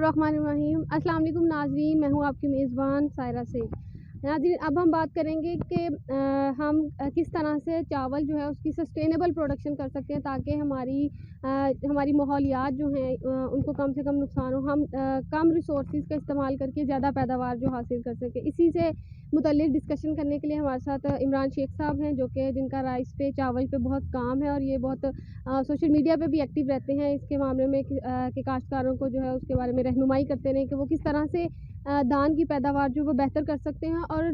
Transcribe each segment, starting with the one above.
الرحمن الرحیم۔ السلام علیکم ناظرین، میں ہوں آپ کی میزبان سائرہ سے۔ ناظرین، اب ہم بات کریں گے کہ ہم کس طرح سے چاول جو ہے اس کی سسٹینیبل پروڈکشن کر سکتے ہیں تاکہ ہماری ماحولیات جو ہیں ان کو کم سے کم نقصان ہو، ہم کم ریسورسز کا استعمال کر کے زیادہ پیداوار جو حاصل کر سکیں۔ اسی سے متعلق ڈسکشن کرنے کے لیے ہمارے ساتھ عمران شیخ صاحب ہیں، جو کہ جن کا رائس پہ چاول پہ بہت کام ہے اور یہ بہت سوشل میڈیا پہ بھی ایکٹیو رہتے ہیں اس کے معاملے میں کہ کاشتکاروں کو جو ہے اس کے بارے میں رہنمائی کرتے رہیں کہ وہ کس طرح سے دان کی پیداوار جو وہ بہتر کر سکتے ہیں اور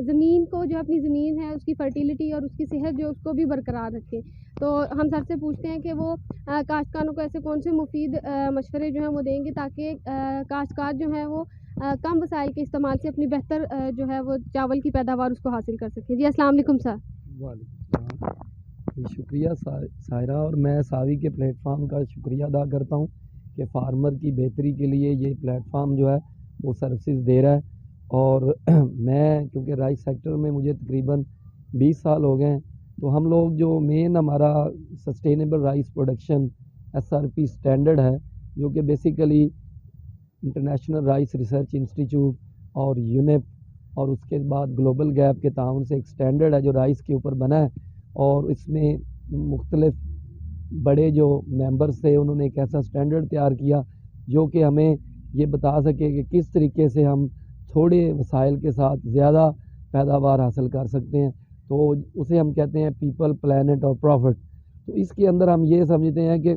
زمین کو جو اپنی زمین ہے اس کی فرٹیلیٹی اور اس کی صحت جو اس کو بھی برقرار رکھیں۔ تو ہم سر سے پوچھتے ہیں کہ وہ کاشتکاروں کو ایسے کون سے مفید مشورے جو ہیں وہ دیں گے تاکہ کاشتکار جو ہیں وہ کم وسائل کے استعمال سے اپنی بہتر جو ہے وہ چاول کی پیداوار اس کو حاصل کر سکیں۔ جی السلام علیکم سر۔ وعلیکم السلام، شکریہ سائرہ، اور میں ساوی کے پلیٹ فارم کا شکریہ ادا کرتا ہوں کہ فارمر کی بہتری کے لیے یہ پلیٹ فارم جو ہے وہ سروسز دے رہا ہے۔ اور میں کیونکہ رائس سیکٹر میں مجھے تقریباً 20 سال ہو گئے ہیں، تو ہم لوگ جو مین ہمارا sustainable rice production SRP standard ہے، جو کہ basically international rice research institute اور یونیپ اور اس کے بعد گلوبل گیپ کے تعاون سے ایک اسٹینڈرڈ ہے جو رائس کے اوپر بنا ہے، اور اس میں مختلف بڑے جو ممبرز تھے انہوں نے ایک ایسا اسٹینڈرڈ تیار کیا جو کہ ہمیں یہ بتا سکے کہ کس طریقے سے ہم تھوڑے وسائل کے ساتھ زیادہ پیداوار حاصل کر سکتے ہیں۔ تو اسے ہم کہتے ہیں پیپل، پلانٹ اور پروفٹ۔ تو اس کے اندر ہم یہ سمجھتے ہیں کہ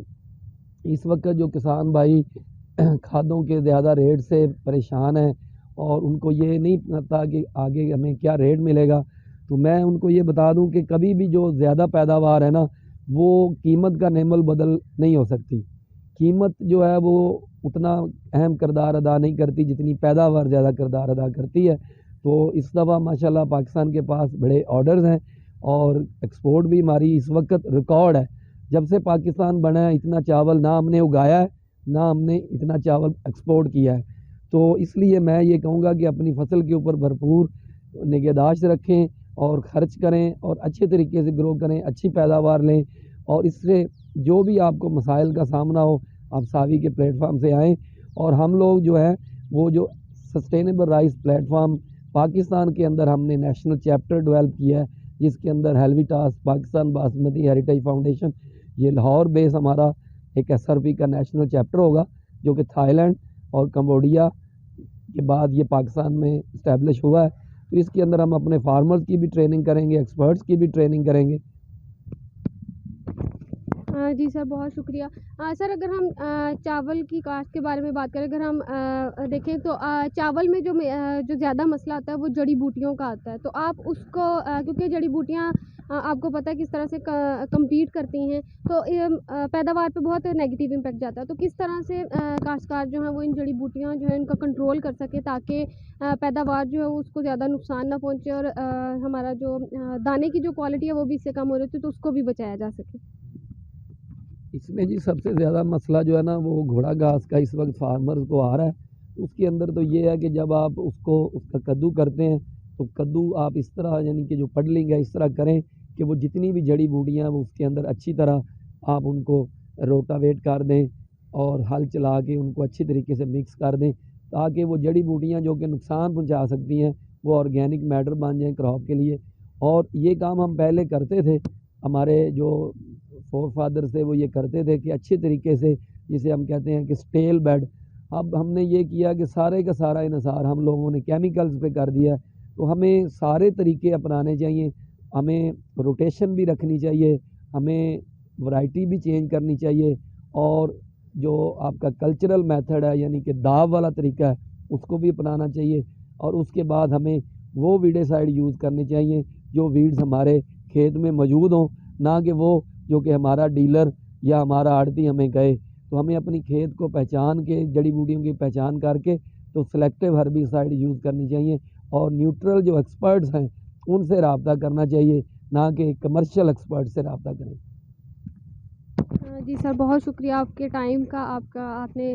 اس وقت جو کسان بھائی کھادوں کے زیادہ ریٹ سے پریشان ہیں اور ان کو یہ نہیں پتا کہ آگے ہمیں کیا ریٹ ملے گا، تو میں ان کو یہ بتا دوں کہ کبھی بھی جو زیادہ پیداوار ہے نا وہ قیمت کا نعم البدل نہیں ہو سکتی۔ قیمت جو ہے وہ اتنا اہم کردار ادا نہیں کرتی جتنی پیداوار زیادہ کردار ادا کرتی ہے۔ تو اس دفعہ ماشاءاللہ پاکستان کے پاس بڑے آرڈرز ہیں اور ایکسپورٹ بھی ہماری اس وقت ریکارڈ ہے۔ جب سے پاکستان بنا ہے اتنا چاول نہ ہم نے اگایا ہے نہ ہم نے اتنا چاول ایکسپورٹ کیا ہے۔ تو اس لیے میں یہ کہوں گا کہ اپنی فصل کے اوپر بھرپور نگہداشت رکھیں اور خرچ کریں اور اچھے طریقے سے گرو کریں، اچھی پیداوار لیں، اور اس سے جو بھی آپ کو مسائل کا سامنا ہو آپ ساوی کے پلیٹ فارم سے آئیں۔ اور ہم لوگ جو ہے وہ جو sustainable rice plate form Pakistan کے اندر ہم نے نیشنل چیپٹر ڈیولپ کیا ہے، جس کے اندر ہیلویٹاس پاکستان باسمتی ہیریٹیج فاؤنڈیشن، یہ لاہور بیس ہمارا ایک SRP کا نیشنل چیپٹر ہوگا جو کہ تھائی لینڈ اور کمبوڈیا کے بعد یہ پاکستان میں اسٹیبلش ہوا ہے۔ تو اس کے اندر ہم اپنے فارمرز کی بھی ٹریننگ کریں گے، ایکسپرٹس کی بھی ٹریننگ کریں گے۔ جی سر، بہت شکریہ۔ سر اگر ہم چاول کی کاشت کے بارے میں بات کریں، اگر ہم دیکھیں تو چاول میں جو زیادہ مسئلہ آتا ہے وہ جڑی بوٹیوں کا آتا ہے۔ تو آپ اس کو کیونکہ جڑی بوٹیاں آپ کو پتہ ہے کس طرح سے کمپیٹ کرتی ہیں، تو پیداوار پہ بہت نیگیٹیو امپیکٹ جاتا ہے۔ تو کس طرح سے کاشتکار جو ہیں وہ ان جڑی بوٹیاں جو ہیں ان کا کنٹرول کر سکے تاکہ پیداوار جو ہے اس کو زیادہ نقصان نہ پہنچے اور ہمارا جو دانے کی جو کوالٹی ہے وہ بھی اس سے کم ہو رہی تھی تو اس کو بھی بچایا جا سکے؟ اس میں جی سب سے زیادہ مسئلہ جو ہے نا وہ گھوڑا گھاس کا اس وقت فارمرز کو آ رہا ہے۔ اس کے اندر تو یہ ہے کہ جب آپ اس کا کدو کرتے ہیں تو کدو آپ اس طرح یعنی کہ جو پڈلنگ ہے اس طرح کریں کہ وہ جتنی بھی جڑی بوٹیاں ہیں وہ اس کے اندر اچھی طرح آپ ان کو روٹاویٹ کر دیں اور ہل چلا کے ان کو اچھی طریقے سے مکس کر دیں تاکہ وہ جڑی بوٹیاں جو کہ نقصان پہنچا سکتی ہیں وہ آرگینک میٹر بن جائیں کراپ کے لیے۔ اور یہ کام ہم پہلے کرتے تھے، ہمارے جو فور فادر سے وہ یہ کرتے تھے کہ اچھے طریقے سے جسے ہم کہتے ہیں کہ سٹیل بیڈ۔ اب ہم نے یہ کیا کہ سارے کا سارا انحصار ہم لوگوں نے کیمیکلز پہ کر دیا ہے، تو ہمیں سارے طریقے اپنانے چاہیے، ہمیں روٹیشن بھی رکھنی چاہیے، ہمیں ورائٹی بھی چینج کرنی چاہیے، اور جو آپ کا کلچرل میتھڈ ہے یعنی کہ داو والا طریقہ ہے اس کو بھی اپنانا چاہیے، اور اس کے بعد ہمیں وہ ویڈیسائڈ یوز کرنے چاہیے جو ویڈز ہمارے کھیت میں موجود ہوں، نہ کہ وہ جو کہ ہمارا ڈیلر یا ہمارا آڑتی ہمیں کہے۔ تو ہمیں اپنی کھیت کو پہچان کے جڑی بوٹیوں کی پہچان کر کے تو سلیکٹیو ہربیسائڈ یوز کرنی چاہیے، اور نیوٹرل جو ایکسپرٹس ہیں ان سے رابطہ کرنا چاہیے، نہ کہ کمرشل ایکسپرٹ سے رابطہ کریں۔ جی سر، بہت شکریہ آپ کے ٹائم کا، آپ نے